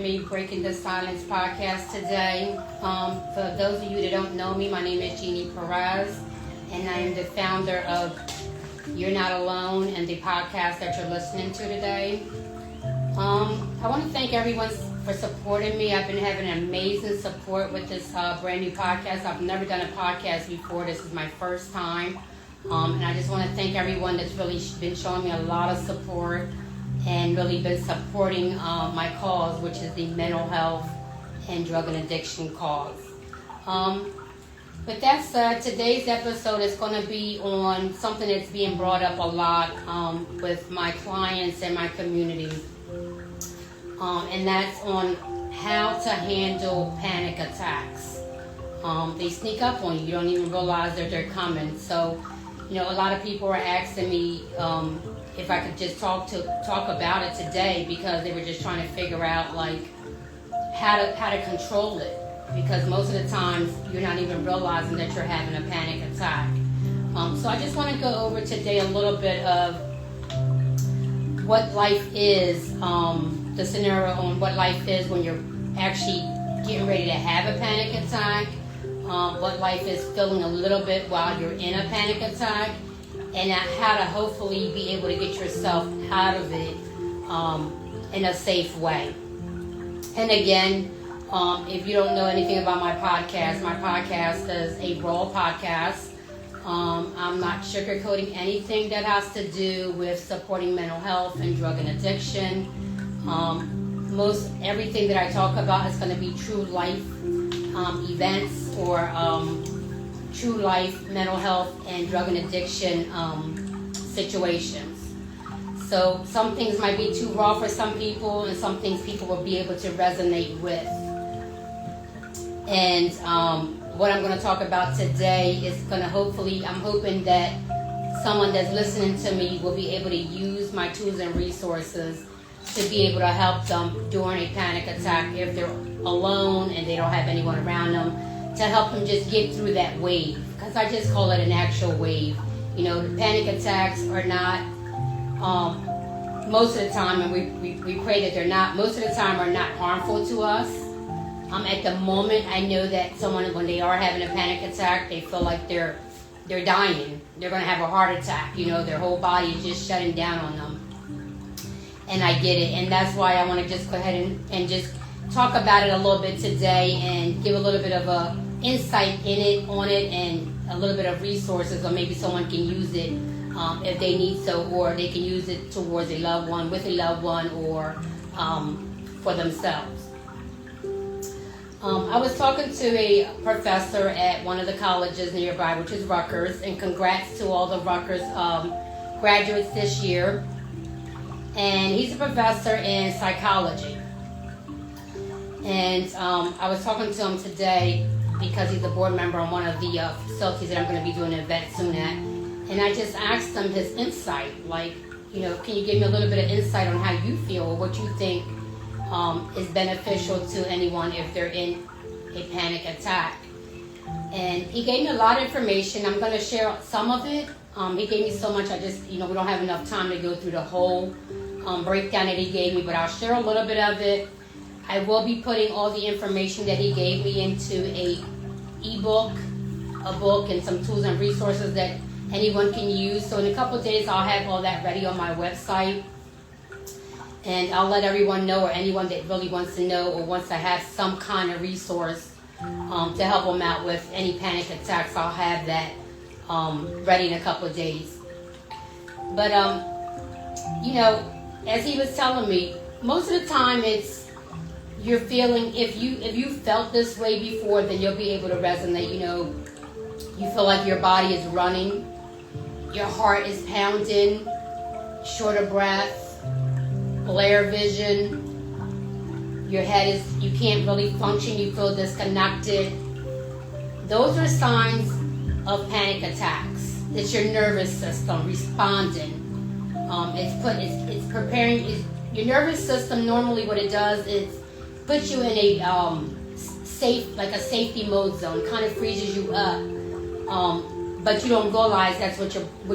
me, Breaking the Silence podcast today. For those of you that don't know me, my name is Jeannie Perez, and I am the founder of You're Not Alone and the podcast that you're listening to today. I want to thank everyone for supporting me. I've been having amazing support with this brand new podcast. I've never done a podcast before. This is my first time. And I just want to thank everyone that's really been showing me a lot of support and really been supporting my cause, which is the mental health and drug and addiction cause. With that said, today's episode is going to be on something that's being brought up a lot with my clients and my community. And that's on how to handle panic attacks. They sneak up on you. You don't even realize that they're coming. So, a lot of people are asking me if I could just talk about it today, because they were just trying to figure out how to control it, because most of the times you're not even realizing that you're having a panic attack. So I just want to go over today a little bit of what life is, the scenario on what life is when you're actually getting ready to have a panic attack, what life is feeling a little bit while you're in a panic attack, and how to hopefully be able to get yourself out of it in a safe way. And again, if you don't know anything about my podcast is a raw podcast. I'm not sugarcoating anything that has to do with supporting mental health and drug and addiction. Most everything that I talk about is going to be true life events or true life mental health and drug and addiction situations. So some things might be too raw for some people, and some things people will be able to resonate with. And what I'm going to talk about today is going to I'm hoping that someone that's listening to me will be able to use my tools and resources to be able to help them during a panic attack if they're alone and they don't have anyone around them, to help them just get through that wave, because I just call it an actual wave. The panic attacks are not, most of the time, and we pray that they're not, most of the time are not harmful to us. At the moment, I know that someone, when they are having a panic attack, they feel like they're dying. They're going to have a heart attack. Their whole body is just shutting down on them. And I get it. And that's why I want to just go ahead and just talk about it a little bit today and give a little bit of a insight on it, and a little bit of resources, or maybe someone can use it if they need so, or they can use it towards a loved one, with a loved one, or for themselves. I was talking to a professor at one of the colleges nearby, which is Rutgers, and congrats to all the Rutgers graduates this year. And he's a professor in psychology. And I was talking to him today because he's a board member on one of the facilities that I'm going to be doing an event soon at. And I just asked him his insight, can you give me a little bit of insight on how you feel, or what you think is beneficial to anyone if they're in a panic attack. And he gave me a lot of information. I'm going to share some of it. He gave me so much, we don't have enough time to go through the whole breakdown that he gave me, but I'll share a little bit of it. I will be putting all the information that he gave me into a book, and some tools and resources that anyone can use. So in a couple of days, I'll have all that ready on my website. And I'll let everyone know, or anyone that really wants to know or wants to have some kind of resource to help them out with any panic attacks. I'll have that ready in a couple of days. But, as he was telling me, most of the time you're feeling, if you felt this way before, then you'll be able to resonate. You feel like your body is running, your heart is pounding, short of breath, blare vision, your head you can't really function, you feel disconnected. Those are signs of panic attacks. It's your nervous system responding. It's preparing. Your nervous system, normally what it does is put you in a safety mode zone, kind of freezes you up. But you don't realize that's what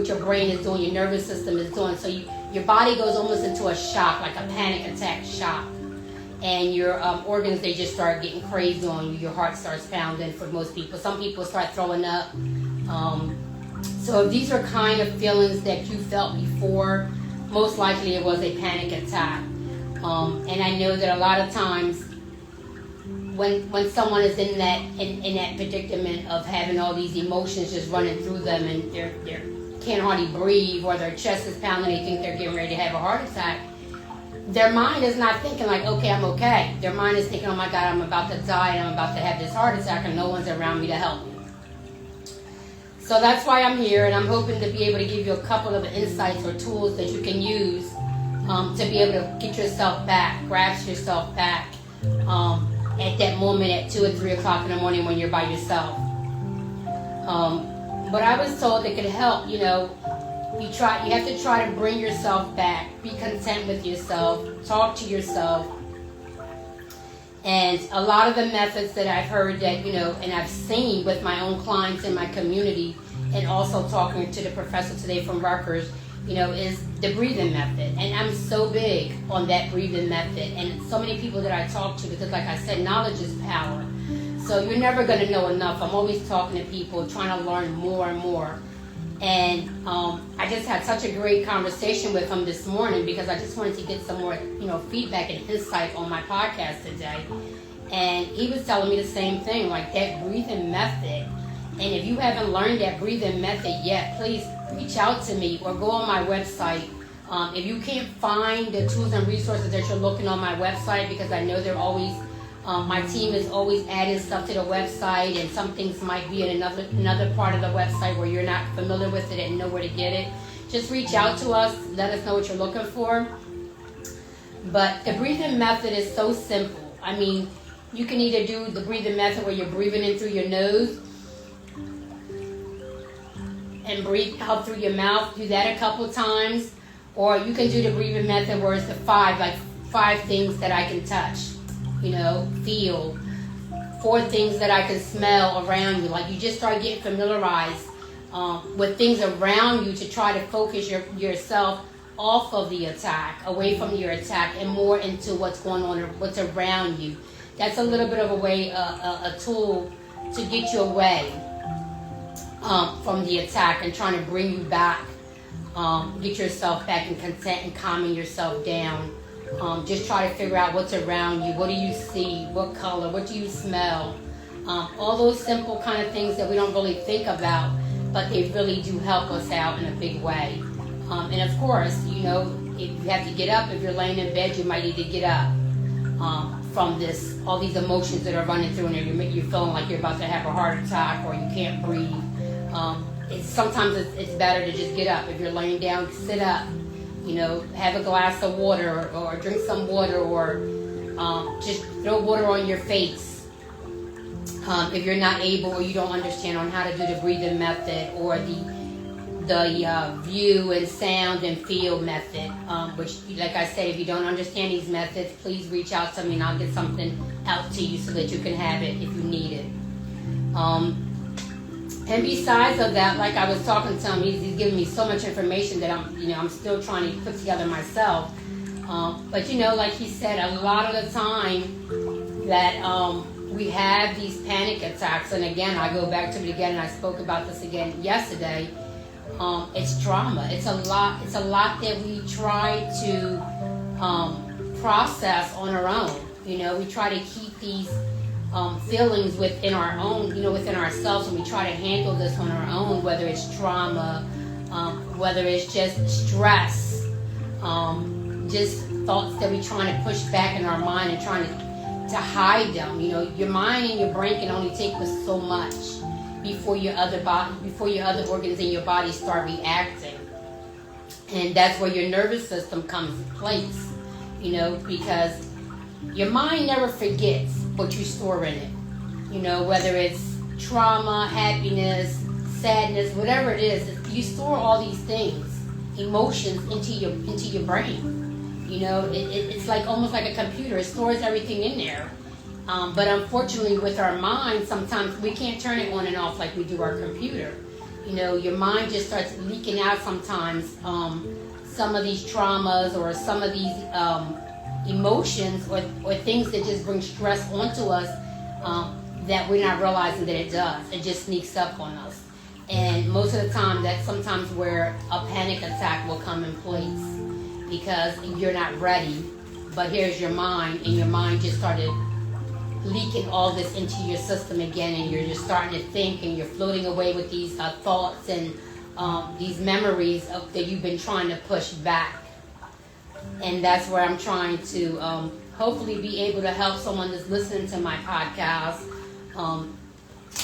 your brain is doing, your nervous system is doing. So your body goes almost into a shock, like a panic attack shock. and your organs, they just start getting crazy on you. Your heart starts pounding for most people. Some people start throwing up. So if these are kind of feelings that you felt before, most likely it was a panic attack. And I know that a lot of times when someone is in that predicament of having all these emotions just running through them, and they can't hardly breathe, or their chest is pounding, they think they're getting ready to have a heart attack, their mind is not thinking like, okay, I'm okay. Their mind is thinking, oh my God, I'm about to die and I'm about to have this heart attack and no one's around me to help me. So that's why I'm here, and I'm hoping to be able to give you a couple of insights or tools that you can use to be able to get yourself back, grasp yourself back at that moment at 2 or 3 o'clock in the morning when you're by yourself. But I was told it could help, you have to try to bring yourself back, be content with yourself, talk to yourself. And a lot of the methods that I've heard that, and I've seen with my own clients in my community, and also talking to the professor today from Rutgers, is the breathing method. And I'm so big on that breathing method. And so many people that I talk to, because like I said, knowledge is power. So you're never going to know enough. I'm always talking to people, trying to learn more and more. And I just had such a great conversation with him this morning, because I just wanted to get some more, feedback and insight on my podcast today. And he was telling me the same thing, like that breathing method. And if you haven't learned that breathing method yet, please reach out to me or go on my website. If you can't find the tools and resources that you're looking on my website, because I know they're always, my team is always adding stuff to the website, and some things might be in another part of the website where you're not familiar with it and know where to get it. Just reach out to us, let us know what you're looking for. But the breathing method is so simple. I mean, you can either do the breathing method where you're breathing in through your nose and breathe out through your mouth. Do that a couple times. Or you can do the breathing method where it's the five things that I can touch, feel. 4 things that I can smell around you. Like, you just start getting familiarized with things around you to try to focus yourself off of the attack, away from your attack, and more into what's going on or what's around you. That's a little bit of a way, a tool to get you away from the attack and trying to bring you back, get yourself back in content and calming yourself down. Just try to figure out what's around you. What do you see? What color? What do you smell? All those simple kind of things that we don't really think about, but they really do help us out in a big way. And of course, if you have to get up, if you're laying in bed, you might need to get up from all these emotions that are running through, and you're feeling like you're about to have a heart attack or you can't breathe. Sometimes it's better to just get up. If you're laying down, sit up. Have a glass of water or drink some water, or just throw water on your face. If you're not able or you don't understand on how to do the breathing method or the view and sound and feel method, which, like I said, if you don't understand these methods, please reach out to me and I'll get something out to you so that you can have it if you need it. And besides of that, like I was talking to him, he's giving me so much information that I'm still trying to put together myself. But like he said, a lot of the time that we have these panic attacks, and again, I go back to it again, and I spoke about this again yesterday. It's trauma. It's a lot that we try to process on our own. We try to keep these feelings within our own, within ourselves, and we try to handle this on our own, whether it's trauma, whether it's just stress, just thoughts that we're trying to push back in our mind and trying to hide them. Your mind and your brain can only take us so much before your other organs in your body start reacting, and that's where your nervous system comes in place. Because your mind never forgets what you store in it. Whether it's trauma, happiness, sadness, whatever it is, you store all these things, emotions into your brain. It's like almost like a computer. It stores everything in there. But unfortunately, with our mind, sometimes we can't turn it on and off like we do our computer. Your mind just starts leaking out sometimes. Some of these traumas or some of these emotions or things that just bring stress onto us that we're not realizing that it does. It just sneaks up on us. And most of the time, that's sometimes where a panic attack will come in place because you're not ready. But here's your mind, and your mind just started leaking all this into your system again, and you're just starting to think, and you're floating away with these thoughts and these memories that you've been trying to push back. And that's where I'm trying to hopefully be able to help someone that's listening to my podcast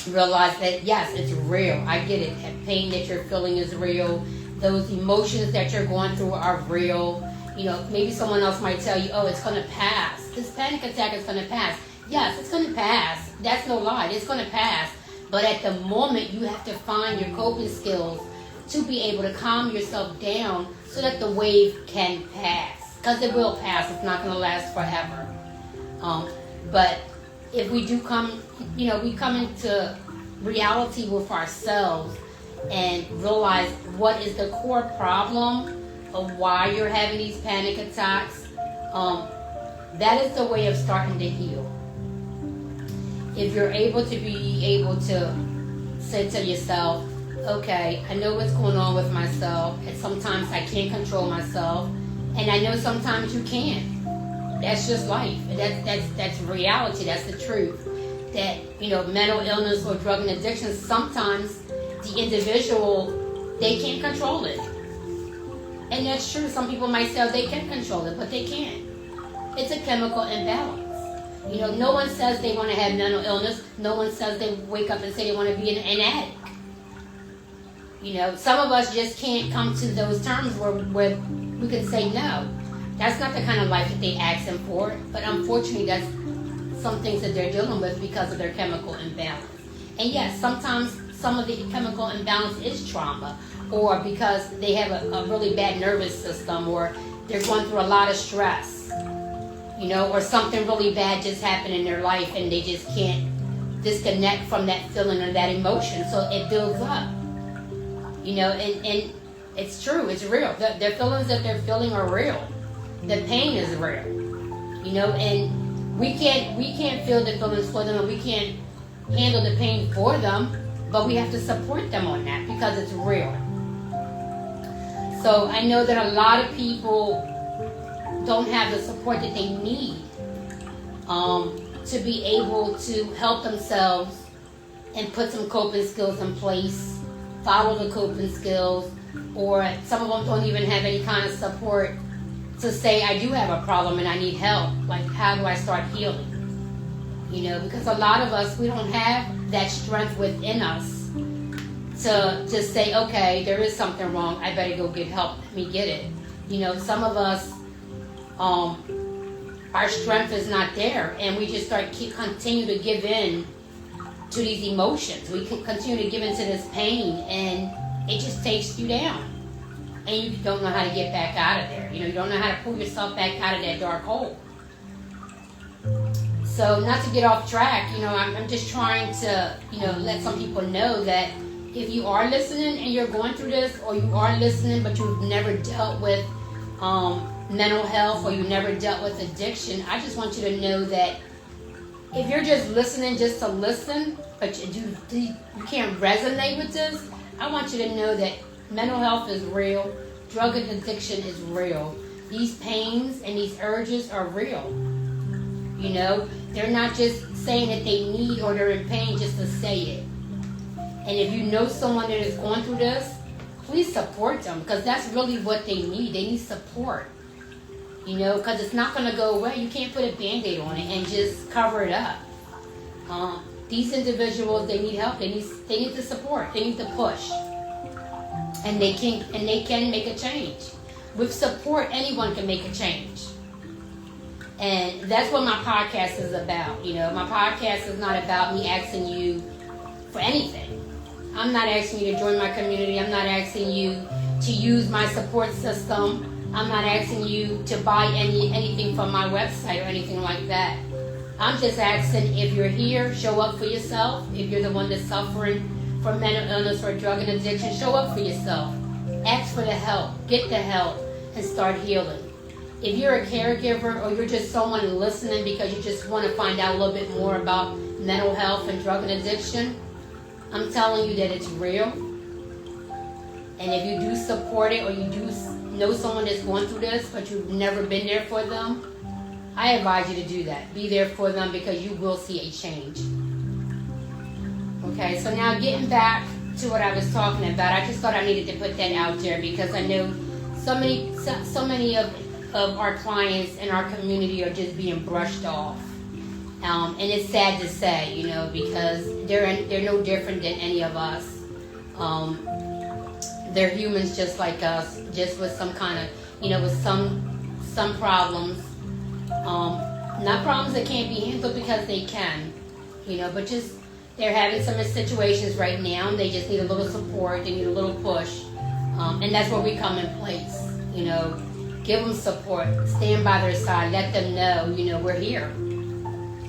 realize that, yes, it's real. I get it. That pain that you're feeling is real. Those emotions that you're going through are real. You know, maybe someone else might tell you, oh, it's going to pass. This panic attack is going to pass. Yes, it's going to pass. That's no lie. It's going to pass. But at the moment, you have to find your coping skills to be able to calm yourself down so that the wave can pass. Because it will pass. It's not going to last forever. But if we do come, you know, we come into reality with ourselves and realize what is the core problem of why you're having these panic attacks, that is the way of starting to heal. If you're able to say to yourself, okay, I know what's going on with myself, and sometimes I can't control myself, and I know sometimes you can. That's just life. That's reality. That's the truth. That, you know, mental illness or drug and addiction, sometimes the individual, they can't control it. And that's true. Some people might say they can control it, but they can't. It's a chemical imbalance. You know, no one says they want to have mental illness. No one says they wake up and say they want to be an addict. You know, some of us just can't come to those terms where we can say no. That's not the kind of life that they asking for. But unfortunately, that's some things that they're dealing with because of their chemical imbalance. And yes, sometimes some of the chemical imbalance is trauma, or because they have a really bad nervous system, or they're going through a lot of stress, you know, or something really bad just happened in their life and they just can't disconnect from that feeling or that emotion, so it builds up, you know, and it's true, it's real. The feelings that they're feeling are real. The pain is real, you know, and we can't feel the feelings for them, and we can't handle the pain for them, but we have to support them on that because it's real. So I know that a lot of people don't have the support that they need to be able to help themselves and put some coping skills in place, follow the coping skills, or some of them don't even have any kind of support to say, I do have a problem and I need help. Like, how do I start healing? You know, because a lot of us, we don't have that strength within us to just say, okay, there is something wrong. I better go get help. Let me get it. You know, some of us, our strength is not there, and we just continue to give in to these emotions. We can continue to give into this pain, and it just takes you down. And you don't know how to get back out of there. You know, you don't know how to pull yourself back out of that dark hole. So, not to get off track, you know, I'm just trying to, you know, let some people know that if you are listening and you're going through this, or you are listening but you've never dealt with mental health, or you never dealt with addiction, I just want you to know that if you're just listening just to listen, but you can't resonate with this, I want you to know that mental health is real. Drug and addiction is real. These pains and these urges are real. You know, they're not just saying that they need or they're in pain just to say it. And if you know someone that is going through this, please support them, because that's really what they need. They need support. You know, because it's not going to go away. You can't put a Band-Aid on it and just cover it up. These individuals, they need help. They need the support. They need the push. And they can make a change. With support, anyone can make a change. And that's what my podcast is about. You know, my podcast is not about me asking you for anything. I'm not asking you to join my community. I'm not asking you to use my support system. I'm not asking you to buy anything from my website or anything like that. I'm just asking, if you're here, show up for yourself. If you're the one that's suffering from mental illness or drug and addiction, show up for yourself. Ask for the help. Get the help and start healing. if you're a caregiver or you're just someone listening because you just want to find out a little bit more about mental health and drug and addiction, I'm telling you that it's real. And if you do support it, or you do know someone that's going through this, but you've never been there for them, I advise you to do that. Be there for them, because you will see a change. Okay, so now getting back to what I was talking about, I just thought I needed to put that out there, because I know so many of our clients in our community are just being brushed off. And it's sad to say, because they're no different than any of us. They're humans just like us, just with some kind of, with some problems. Not problems that can't be handled, because they can, but just they're having some situations right now, and they just need a little support, they need a little push. And that's where we come in place, give them support, stand by their side, let them know, we're here.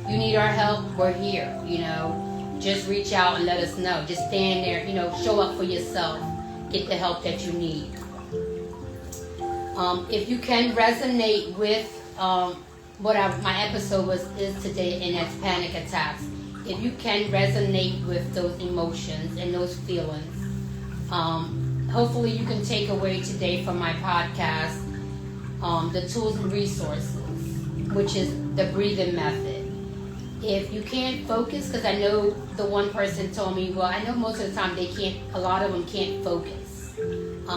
You need our help, we're here, just reach out and let us know. Just stand there, show up for yourself. Get the help that you need. If you can resonate with what my episode is today, and that's panic attacks. If you can resonate with those emotions and those feelings, hopefully you can take away today from my podcast the tools and resources, which is the breathing method. If you can't focus, because I know the one person told me, well, I know most of the time a lot of them can't focus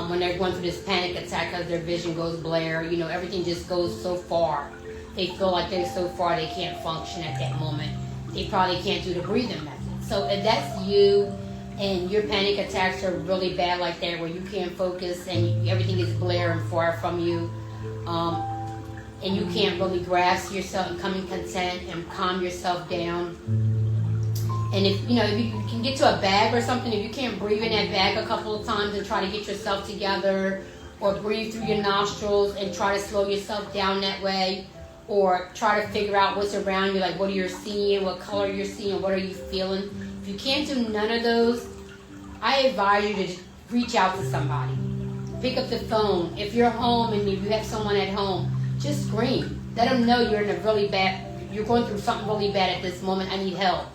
when they're going through this panic attack, because their vision goes blare, everything just goes so far. They feel like they're so far they can't function at that moment. They probably can't do the breathing method. So if that's you, and your panic attacks are really bad like that, where you can't focus and everything is blaring far from you, and you can't really grasp yourself and come in content and calm yourself down. And if you can get to a bag or something, if you can't breathe in that bag a couple of times and try to get yourself together, or breathe through your nostrils and try to slow yourself down that way, or try to figure out what's around you, like what you're seeing, what color you're seeing, what are you feeling. If you can't do none of those, I advise you to reach out to somebody. Pick up the phone. If you're home and if you have someone at home, just scream. Let them know you're going through something really bad at this moment. I need help.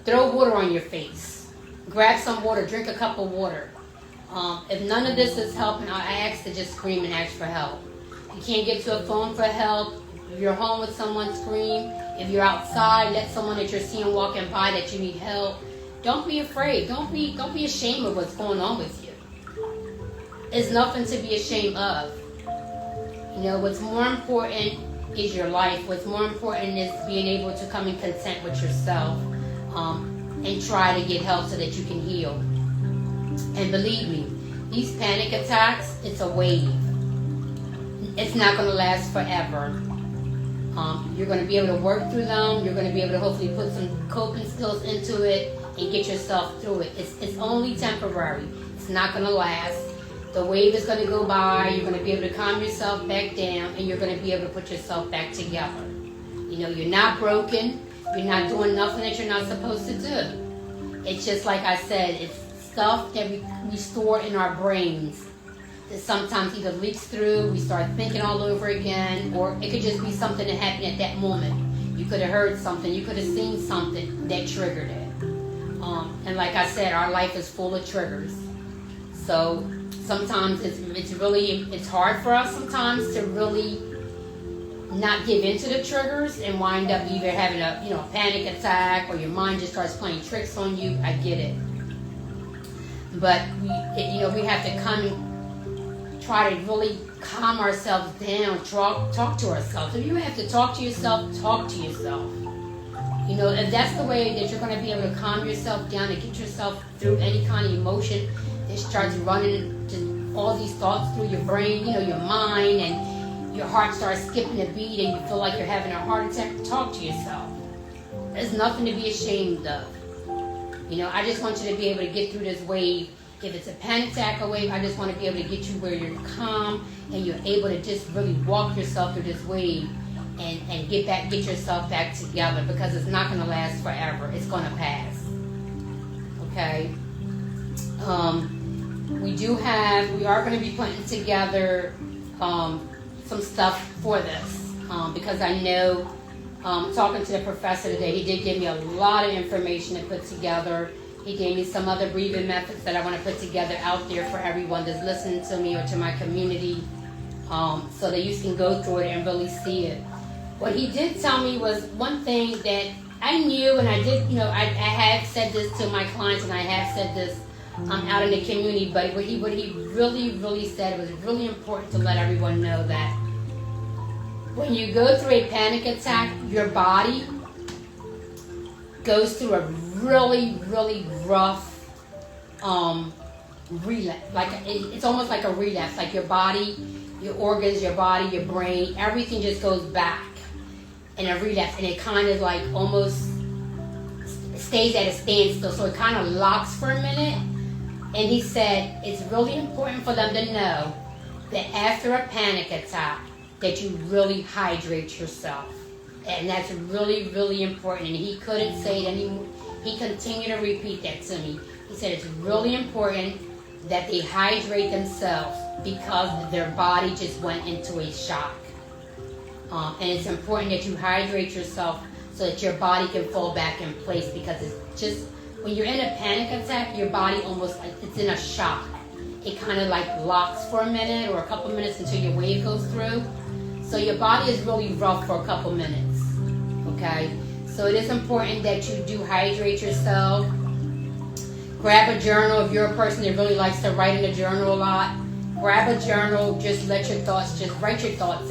Throw water on your face. Grab some water. Drink a cup of water. If none of this is helping, I ask to just scream and ask for help. If you can't get to a phone for help, if you're home with someone, scream. If you're outside, let someone that you're seeing walking by that you need help. Don't be afraid. Don't be ashamed of what's going on with you. It's nothing to be ashamed of. What's more important is your life. What's more important is being able to come in content with yourself, and try to get help so that you can heal. And believe me, these panic attacks, it's a wave. It's not going to last forever. You're going to be able to work through them. You're going to be able to hopefully put some coping skills into it and get yourself through it. It's only temporary. It's not going to last. The wave is going to go by. You're going to be able to calm yourself back down, and you're going to be able to put yourself back together. You're not broken. You're not doing nothing that you're not supposed to do. It's just like I said, it's stuff that we store in our brains that sometimes either leaks through, we start thinking all over again, or it could just be something that happened at that moment. You could have heard something, you could have seen something that triggered it. And like I said, our life is full of triggers. So sometimes it's hard for us sometimes to really not give into the triggers and wind up either having a panic attack, or your mind just starts playing tricks on you. I get it. But we have to come and try to really calm ourselves down, talk to ourselves. If you have to talk to yourself, talk to yourself. If that's the way that you're going to be able to calm yourself down and get yourself through any kind of emotion that starts running to all these thoughts through your brain, your mind, and your heart starts skipping a beat and you feel like you're having a heart attack, talk to yourself. There's nothing to be ashamed of. I just want you to be able to get through this wave. If it's a panic attack or wave, I just want to be able to get you where you're calm and you're able to just really walk yourself through this wave and get yourself back together, because it's not going to last forever. It's going to pass. Okay? We are going to be putting together some stuff for this because I know talking to the professor today, he did give me a lot of information to put together. He gave me some other breathing methods that I want to put together out there for everyone that's listening to me or to my community, so that you can go through it and really see it. What he did tell me was one thing that I knew, and I did, I have said this to my clients, and I have said this out in the community, but what he really, really said, it was really important to let everyone know that when you go through a panic attack, your body goes through a really, really rough relapse. Like it's almost like a relapse. Like your body, your organs, your body, your brain, everything just goes back in a relapse, and it kind of like almost stays at a standstill. So it kind of locks for a minute. And he said it's really important for them to know that after a panic attack, that you really hydrate yourself. And that's really, really important. And he couldn't say it anymore. He continued to repeat that to me. He said it's really important that they hydrate themselves because their body just went into a shock. And it's important that you hydrate yourself so that your body can fall back in place, because it's just, when you're in a panic attack, your body almost like it's in a shock. It kind of like locks for a minute or a couple minutes until your wave goes through. So your body is really rough for a couple minutes, okay? So it is important that you do hydrate yourself. Grab a journal. If you're a person that really likes to write in a journal a lot, grab a journal. Just write your thoughts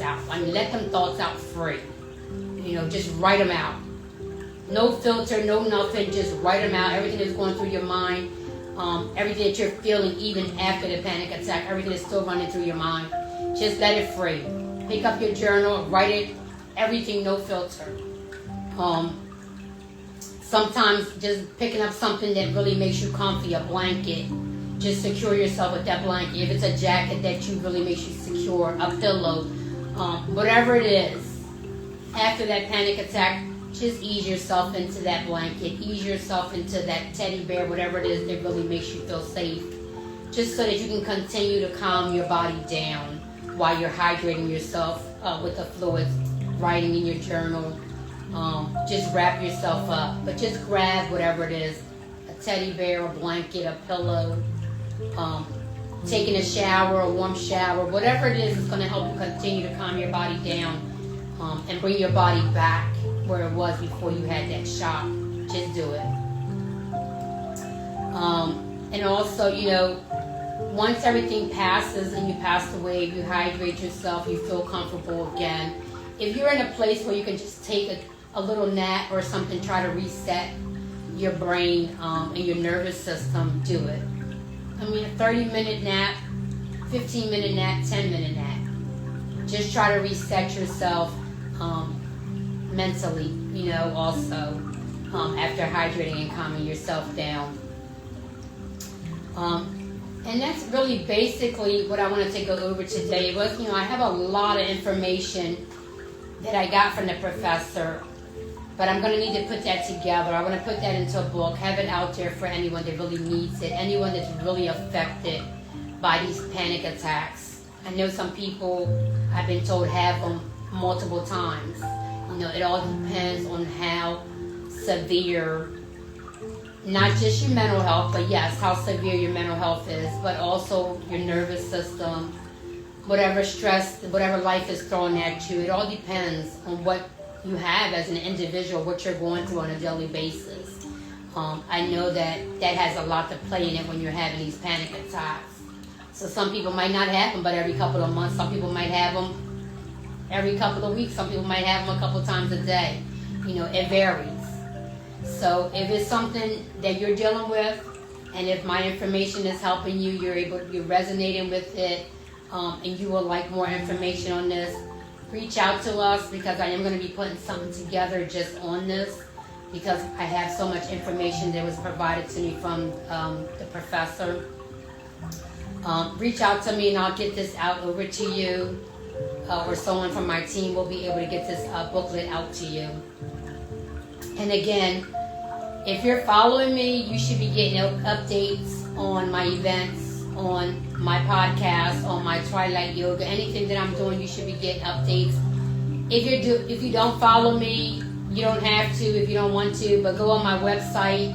out. I mean, let them thoughts out free. Just write them out. No filter, no nothing. Just write them out. Everything that's going through your mind, everything that you're feeling even after the panic attack, everything that's still running through your mind, just let it free. Pick up your journal, write it, everything, no filter. Sometimes just picking up something that really makes you comfy, a blanket, just secure yourself with that blanket. If it's a jacket that really makes you secure, a pillow, whatever it is. After that panic attack, just ease yourself into that blanket, ease yourself into that teddy bear, whatever it is that really makes you feel safe, just so that you can continue to calm your body down while you're hydrating yourself with the fluids, writing in your journal. Just wrap yourself up, but just grab whatever it is, a teddy bear, a blanket, a pillow, taking a shower, a warm shower, whatever it is going to help you continue to calm your body down and bring your body back where it was before you had that shock. Just do it. And also, once everything passes and you pass the wave, you hydrate yourself, you feel comfortable again. If you're in a place where you can just take a little nap or something, try to reset your brain and your nervous system, do it. I mean, a 30-minute nap, 15-minute nap, 10-minute nap. Just try to reset yourself mentally, also after hydrating and calming yourself down. And that's really basically what I wanted to go over today. It was, I have a lot of information that I got from the professor, but I'm going to need to put that together. I want to put that into a book, have it out there for anyone that really needs it, anyone that's really affected by these panic attacks. I know some people, I've been told, have them multiple times. It all depends on how severe, not just your mental health, but yes, how severe your mental health is, but also your nervous system, whatever stress, whatever life is throwing at you. It all depends on what you have as an individual, what you're going through on a daily basis. I know that has a lot to play in it when you're having these panic attacks. So some people might not have them, but every couple of months. Some people might have them every couple of weeks. Some people might have them a couple times a day. It varies. So if it's something that you're dealing with, and if my information is helping you, you're resonating with it, and you would like more information on this, reach out to us, because I am going to be putting something together just on this, because I have so much information that was provided to me from the professor. Reach out to me and I'll get this out over to you, or someone from my team will be able to get this booklet out to you. And again, if you're following me, you should be getting updates on my events on my podcast, on my Twilight Yoga, anything that I'm doing, you should be getting updates. If you don't follow me, you don't have to if you don't want to, but go on my website.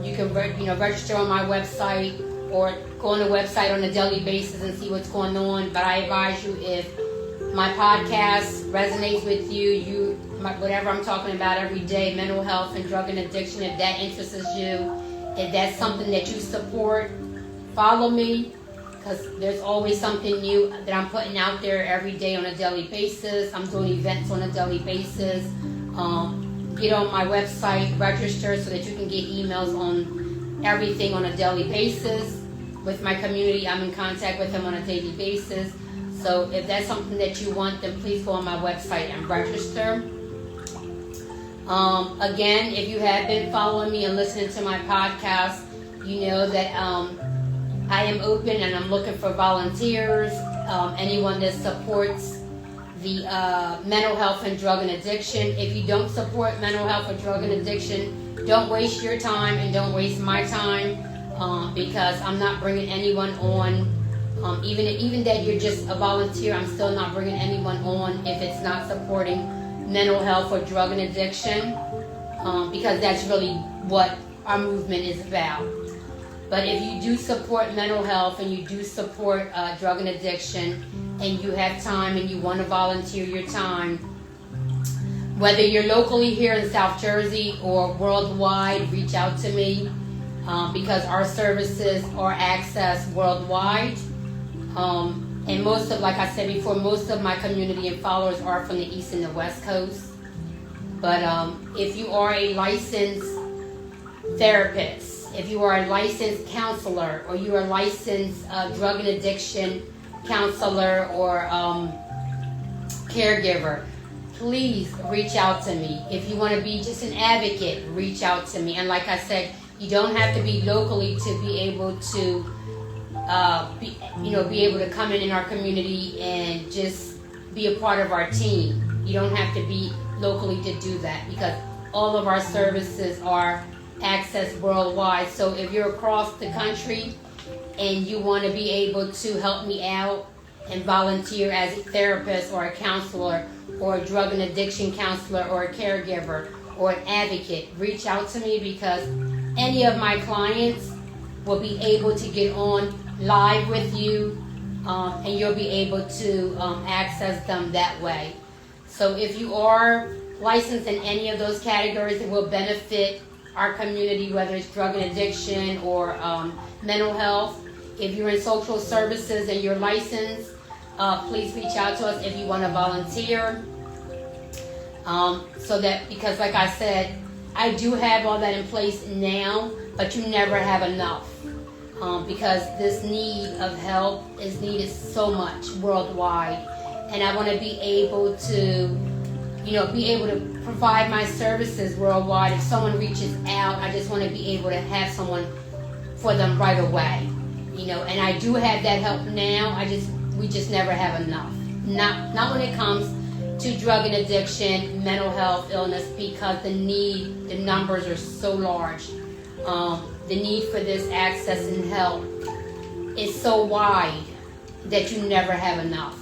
You can register on my website or go on the website on a daily basis and see what's going on. But I advise you, if my podcast resonates with you, whatever I'm talking about every day, mental health and drug and addiction, if that interests you, if that's something that you support, follow me, because there's always something new that I'm putting out there every day on a daily basis. I'm doing events on a daily basis. Get on my website, register so that you can get emails on everything on a daily basis. With my community, I'm in contact with them on a daily basis. So if that's something that you want, then please go on my website and register. Again, if you have been following me and listening to my podcast, you know that I am open and I'm looking for volunteers, anyone that supports the mental health and drug and addiction. If you don't support mental health or drug and addiction, don't waste your time and don't waste my time, because I'm not bringing anyone on. Even that you're just a volunteer, I'm still not bringing anyone on if it's not supporting mental health or drug and addiction, because that's really what our movement is about. But if you do support mental health and you do support drug and addiction, and you have time and you want to volunteer your time, whether you're locally here in South Jersey or worldwide, reach out to me, because our services are accessed worldwide. And like I said before, most of my community and followers are from the East and the West Coast. But if you are a licensed therapist, if you are a licensed counselor, or you are a licensed drug and addiction counselor or caregiver, please reach out to me. If you want to be just an advocate, reach out to me. And like I said, you don't have to be locally to be able to be able to come in our community and just be a part of our team. You don't have to be locally to do that, because all of our services are accessed worldwide. So if you're across the country and you want to be able to help me out and volunteer as a therapist or a counselor or a drug and addiction counselor or a caregiver or an advocate, reach out to me, because any of my clients will be able to get on live with you, and you'll be able to access them that way. So if you are licensed in any of those categories that will benefit our community, whether it's drug and addiction or mental health, if you're in social services and you're licensed, please reach out to us if you want to volunteer. Because like I said, I do have all that in place now, but you never have enough. Because this need of help is needed so much worldwide, and I want to be able to, provide my services worldwide. If someone reaches out, I just want to be able to have someone for them right away, And I do have that help now. We just never have enough. Not when it comes to drug and addiction, mental health, illness, because the numbers are so large. The need for this access and help is so wide that you never have enough.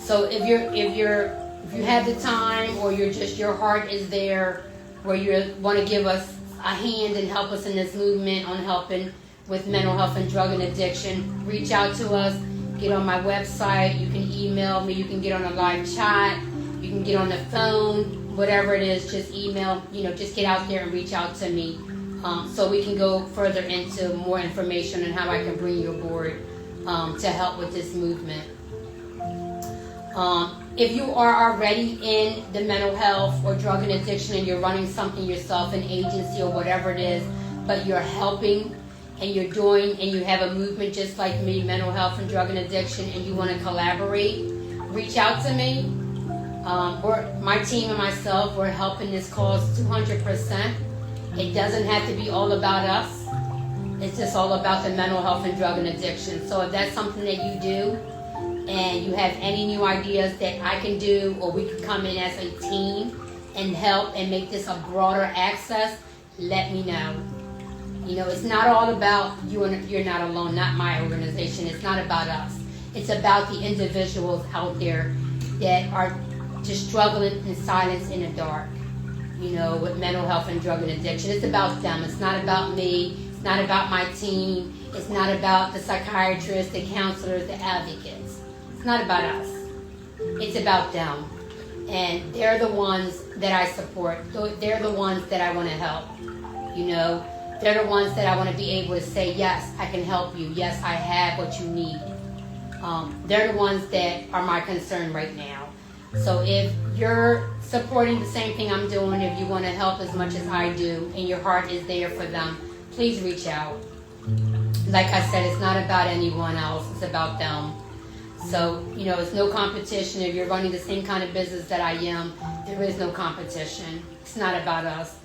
So if you have the time, or your heart is there, where you want to give us a hand and help us in this movement on helping with mental health and drug and addiction, reach out to us. Get on my website. You can email me. You can get on a live chat. You can get on the phone. Whatever it is, just email. Just get out there and reach out to me. So we can go further into more information on how I can bring you aboard to help with this movement. If you are already in the mental health or drug and addiction and you're running something yourself, an agency or whatever it is, but you're helping and you're doing and you have a movement just like me, mental health and drug and addiction, and you want to collaborate, reach out to me. My team and myself, we're helping this cause 200%. It doesn't have to be all about us. It's just all about the mental health and drug and addiction. So if that's something that you do and you have any new ideas that I can do, or we can come in as a team and help and make this a broader access, let me know. It's not all about you and You're Not Alone, not my organization. It's not about us. It's about the individuals out there that are just struggling in silence in the dark, with mental health and drug and addiction. It's about them. It's not about me. It's not about my team. It's not about the psychiatrists, the counselors, the advocates. It's not about us. It's about them. And they're the ones that I support. They're the ones that I want to help. They're the ones that I want to be able to say, yes, I can help you. Yes, I have what you need. They're the ones that are my concern right now. So if you're supporting the same thing I'm doing, if you want to help as much as I do, and your heart is there for them, please reach out. Like I said, it's not about anyone else. It's about them. So, it's no competition. If you're running the same kind of business that I am, there is no competition. It's not about us.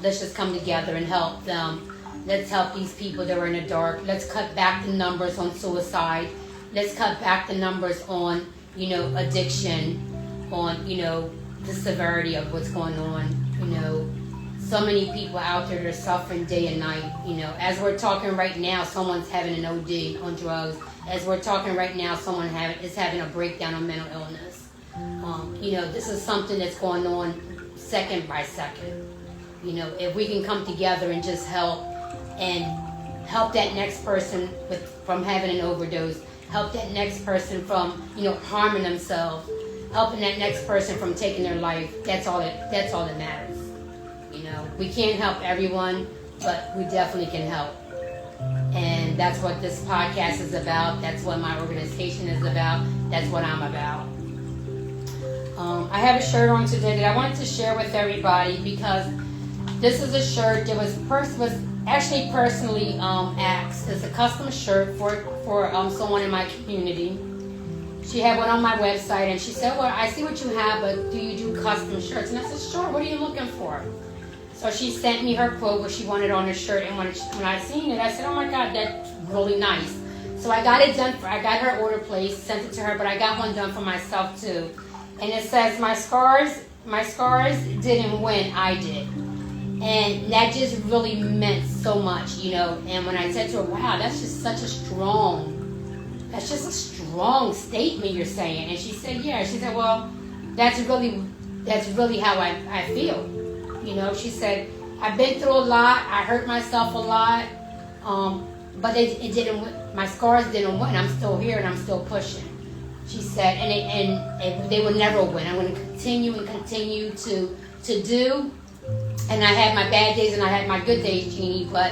Let's just come together and help them. Let's help these people that are in the dark. Let's cut back the numbers on suicide. Let's cut back the numbers on, addiction, on, the severity of what's going on. So many people out there that are suffering day and night. As we're talking right now, someone's having an OD on drugs. As we're talking right now, someone is having a breakdown on mental illness. This is something that's going on second by second. If we can come together and just help that next person from having an overdose, help that next person from, harming themselves, helping that next person from taking their life, that's all that matters. We can't help everyone, but we definitely can help. And that's what this podcast is about. That's what my organization is about. That's what I'm about. I have a shirt on today that I wanted to share with everybody because this is a shirt that was actually personally asked. It's a custom shirt for someone in my community. She had one on my website and she said, well, I see what you have, but do you do custom shirts? And I said, sure, what are you looking for? So she sent me her quote, what she wanted on her shirt, and when I seen it, I said, oh my God, that's really nice. So I got it done. I got her order placed, sent it to her, but I got one done for myself too. And it says, my scars didn't win, I did. And that just really meant so much, And when I said to her, wow, that's just a strong statement you're saying. And she said, yeah. She said, well, that's really how I feel. She said, I've been through a lot. I hurt myself a lot. But it didn't win. My scars didn't win. I'm still here and I'm still pushing. She said, and they will never win. I'm going to continue to do. And I had my bad days and I had my good days, Jeannie, but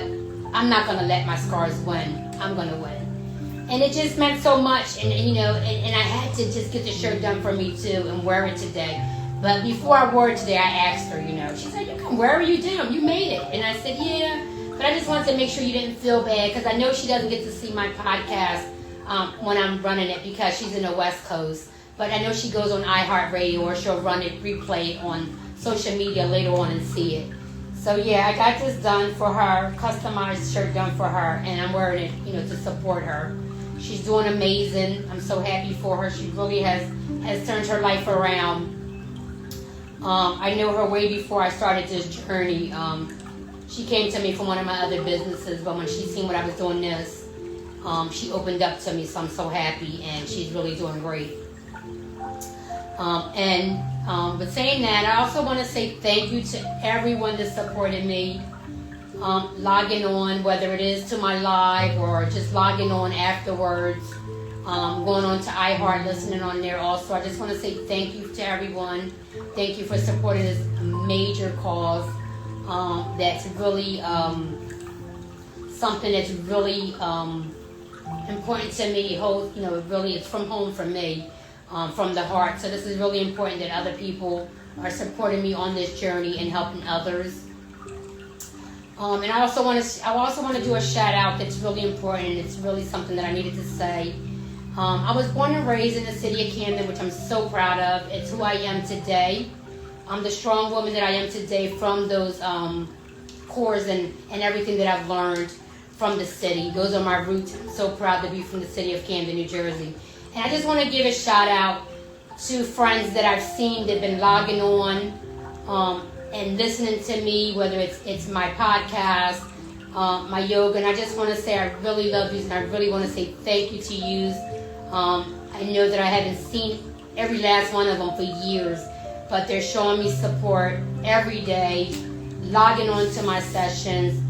I'm not going to let my scars win. I'm going to win. And it just meant so much. And I had to just get the shirt done for me too and wear it today. But before I wore it today, I asked her, she said, you can wear you down. You made it. And I said, yeah, but I just wanted to make sure you didn't feel bad because I know she doesn't get to see my podcast when I'm running it because she's in the West Coast. But I know she goes on iHeartRadio or she'll run it, replay on social media later on and see it. So yeah, I got this done for her, customized shirt done for her, and I'm wearing it, to support her. She's doing amazing. I'm so happy for her. She really has turned her life around. I knew her way before I started this journey. She came to me from one of my other businesses, but when she seen what I was doing this, she opened up to me, so I'm so happy, and she's really doing great. But saying that, I also want to say thank you to everyone that supported me, logging on, whether it is to my live or just logging on afterwards, going on to iHeart, listening on there also. I just want to say thank you to everyone. Thank you for supporting this major cause. That's really something that's really important to me. Really, it's from home for me, from the heart. So this is really important that other people are supporting me on this journey and helping others. And I also want to do a shout out that's really important. It's really something that I needed to say. I was born and raised in the city of Camden, which I'm so proud of. It's who I am today. I'm the strong woman that I am today from those cores and everything that I've learned from the city. Those are my roots. I'm so proud to be from the city of Camden, New Jersey. And I just want to give a shout out to friends that I've seen that have been logging on and listening to me, whether it's my podcast, my yoga, and I just want to say I really love yous, and I really want to say thank you to yous. I know that I haven't seen every last one of them for years, but they're showing me support every day, logging on to my sessions,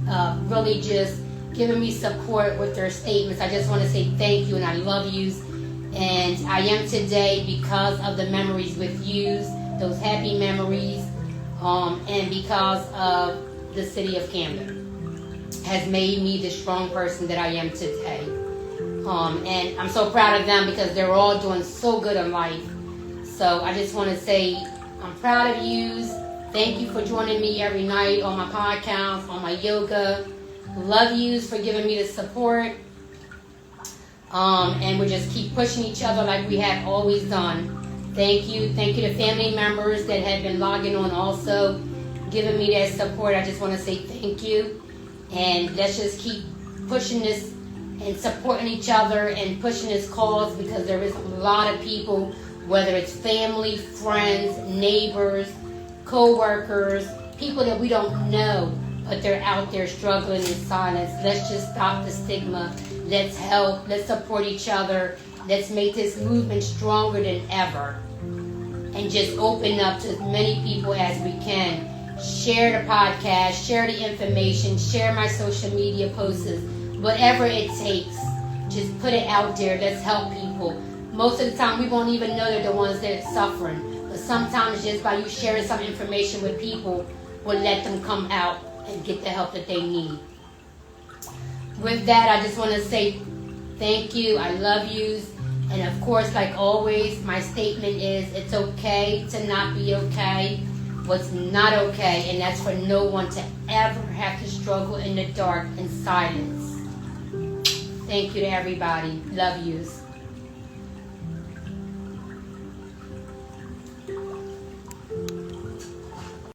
really just giving me support with their statements. I just want to say thank you, and I love yous. And I am today because of the memories with yous, those happy memories, and because of the city of Camden has made me the strong person that I am today. And I'm so proud of them because they're all doing so good in life. So I just want to say I'm proud of yous. Thank you for joining me every night on my podcast, on my yoga. Love yous for giving me the support. And we just keep pushing each other like we have always done. Thank you. Thank you to family members that have been logging on also, giving me that support. I just want to say thank you. And let's just keep pushing this and supporting each other and pushing this cause, because there is a lot of people, whether it's family, friends, neighbors, co-workers, people that we don't know, but they're out there struggling in silence. Let's just stop the stigma. Let's help. Let's support each other. Let's make this movement stronger than ever. And just open up to as many people as we can. Share the podcast, share the information, share my social media posts, whatever it takes. Just put it out there. Let's help people. Most of the time, we won't even know they're the ones that are suffering. But sometimes just by you sharing some information with people will let them come out and get the help that they need. With that, I just want to say thank you. I love yous. And of course, like always, my statement is it's okay to not be okay. What's not okay, and that's for no one to ever have to struggle in the dark in silence. Thank you to everybody. Love yous.